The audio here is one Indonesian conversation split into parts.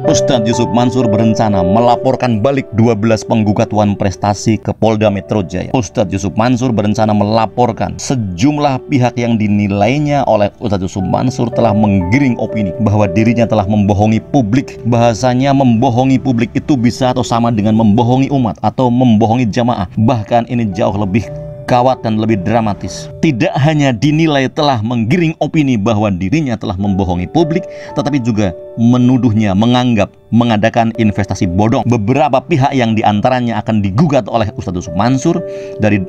Ustadz Yusuf Mansur berencana melaporkan balik 12 penggugat Wan Prestasi ke Polda Metro Jaya. Ustadz Yusuf Mansur berencana melaporkan sejumlah pihak yang dinilainya oleh Ustadz Yusuf Mansur telah menggiring opini bahwa dirinya telah membohongi publik. Bahasanya membohongi publik itu bisa atau sama dengan membohongi umat atau membohongi jamaah. Bahkan ini jauh lebih gawat dan lebih dramatis. Tidak hanya dinilai telah menggiring opini bahwa dirinya telah membohongi publik, tetapi juga menuduhnya menganggap mengadakan investasi bodong. Beberapa pihak yang diantaranya akan digugat oleh Ustadz Yusuf Mansur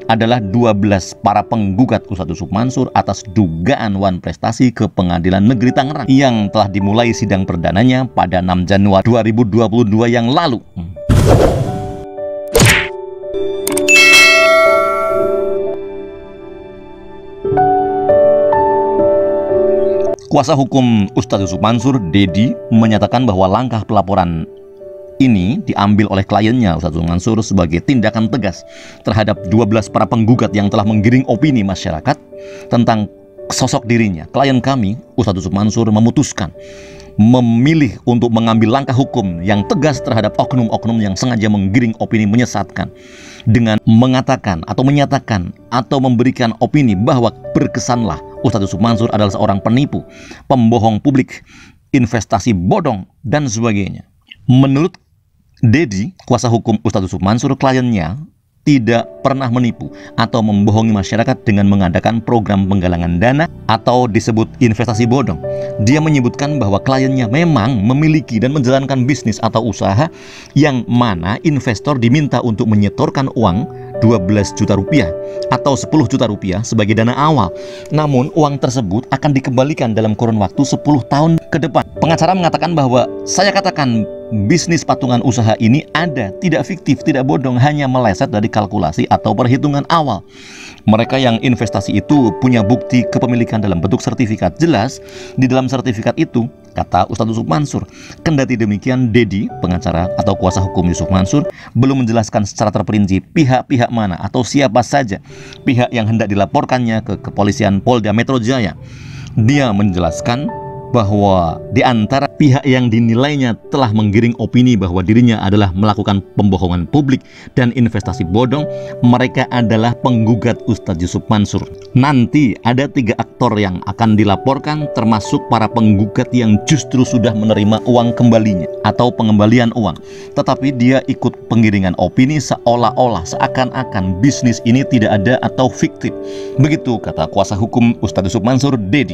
adalah 12 para penggugat Ustadz Yusuf Mansur atas dugaan Wan Prestasi ke Pengadilan Negeri Tangerang yang telah dimulai sidang perdananya pada 6 Januari 2022 yang lalu. Kuasa hukum Ustadz Yusuf Mansur, Dedi, menyatakan bahwa langkah pelaporan ini diambil oleh kliennya Ustadz Yusuf Mansur sebagai tindakan tegas terhadap 12 para penggugat yang telah menggiring opini masyarakat tentang sosok dirinya. Klien kami, Ustadz Yusuf Mansur, memutuskan memilih untuk mengambil langkah hukum yang tegas terhadap oknum-oknum yang sengaja menggiring opini menyesatkan dengan mengatakan atau menyatakan atau memberikan opini bahwa berkesanlah Ustadz Yusuf Mansur adalah seorang penipu, pembohong publik, investasi bodong, dan sebagainya. Menurut Dedi, kuasa hukum Ustadz Yusuf Mansur, kliennya tidak pernah menipu atau membohongi masyarakat dengan mengadakan program penggalangan dana atau disebut investasi bodong. Dia menyebutkan bahwa kliennya memang memiliki dan menjalankan bisnis atau usaha yang mana investor diminta untuk menyetorkan uang 12 juta rupiah atau 10 juta rupiah sebagai dana awal. Namun uang tersebut akan dikembalikan dalam kurun waktu 10 tahun ke depan. Pengacara mengatakan bahwa saya katakan bisnis patungan usaha ini ada, tidak fiktif, tidak bodong, hanya meleset dari kalkulasi atau perhitungan awal. Mereka yang investasi itu punya bukti kepemilikan dalam bentuk sertifikat. Jelas di dalam sertifikat itu, kata Ustadz Yusuf Mansur. Kendati demikian, Dedi, pengacara atau kuasa hukum Yusuf Mansur, belum menjelaskan secara terperinci pihak-pihak mana atau siapa saja pihak yang hendak dilaporkannya ke kepolisian Polda Metro Jaya. Dia menjelaskan bahwa di antara pihak yang dinilainya telah menggiring opini bahwa dirinya adalah melakukan pembohongan publik dan investasi bodong, mereka adalah penggugat Ustadz Yusuf Mansur. Nanti ada 3 aktor yang akan dilaporkan, termasuk para penggugat yang justru sudah menerima uang kembalinya atau pengembalian uang. Tetapi dia ikut penggiringan opini seolah-olah seakan-akan bisnis ini tidak ada atau fiktif. Begitu kata kuasa hukum Ustadz Yusuf Mansur, Dedi.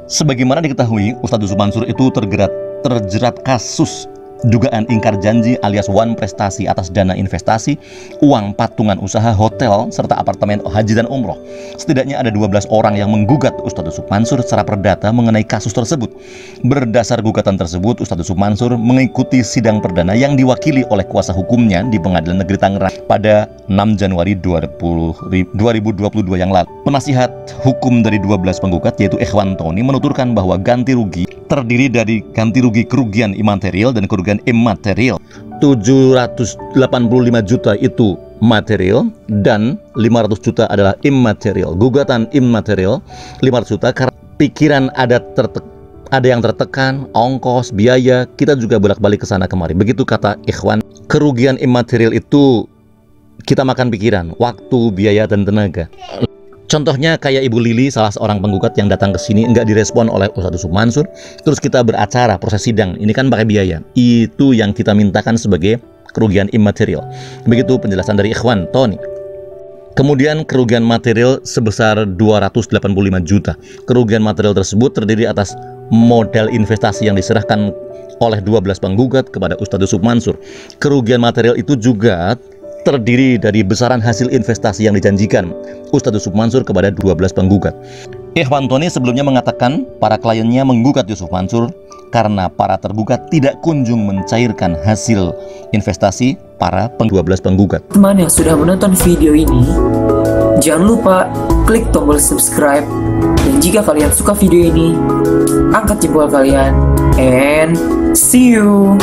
Sebagaimana diketahui, Ustadz Yusuf Mansur itu terjerat kasus dugaan ingkar janji alias Wan Prestasi atas dana investasi, uang patungan usaha hotel, serta apartemen haji dan umroh. Setidaknya ada 12 orang yang menggugat Ustadz Yusuf Mansur secara perdata mengenai kasus tersebut. Berdasar gugatan tersebut, Ustadz Yusuf Mansur mengikuti sidang perdana yang diwakili oleh kuasa hukumnya di Pengadilan Negeri Tangerang pada 6 Januari 2022 yang lalu. Penasihat hukum dari 12 penggugat yaitu Ikhwan Tony menuturkan bahwa ganti rugi terdiri dari ganti rugi kerugian imaterial dan kerugian immaterial. 785 juta itu material dan 500 juta adalah immaterial. Gugatan immaterial 500 juta karena pikiran ada yang tertekan, ongkos, biaya, kita juga bolak-balik ke sana kemari. Begitu kata Ikhwan. Kerugian immaterial itu kita makan pikiran, waktu, biaya, dan tenaga. Contohnya kayak Ibu Lili, salah seorang penggugat yang datang ke sini nggak direspon oleh Ustadz Yusuf Mansur. Terus kita beracara, proses sidang, ini kan pakai biaya. Itu yang kita mintakan sebagai kerugian immaterial. Begitu penjelasan dari Ikhwan Tony. Kemudian kerugian material sebesar 285 juta. Kerugian material tersebut terdiri atas modal investasi yang diserahkan oleh 12 penggugat kepada Ustadz Yusuf Mansur. Kerugian material itu juga terdiri dari besaran hasil investasi yang dijanjikan Ustadz Yusuf Mansur kepada 12 penggugat. Ikhwan Tony sebelumnya mengatakan para kliennya menggugat Yusuf Mansur karena para tergugat tidak kunjung mencairkan hasil investasi para 12 penggugat. Teman yang sudah menonton video ini, jangan lupa klik tombol subscribe, dan jika kalian suka video ini, angkat jempol kalian, and see you.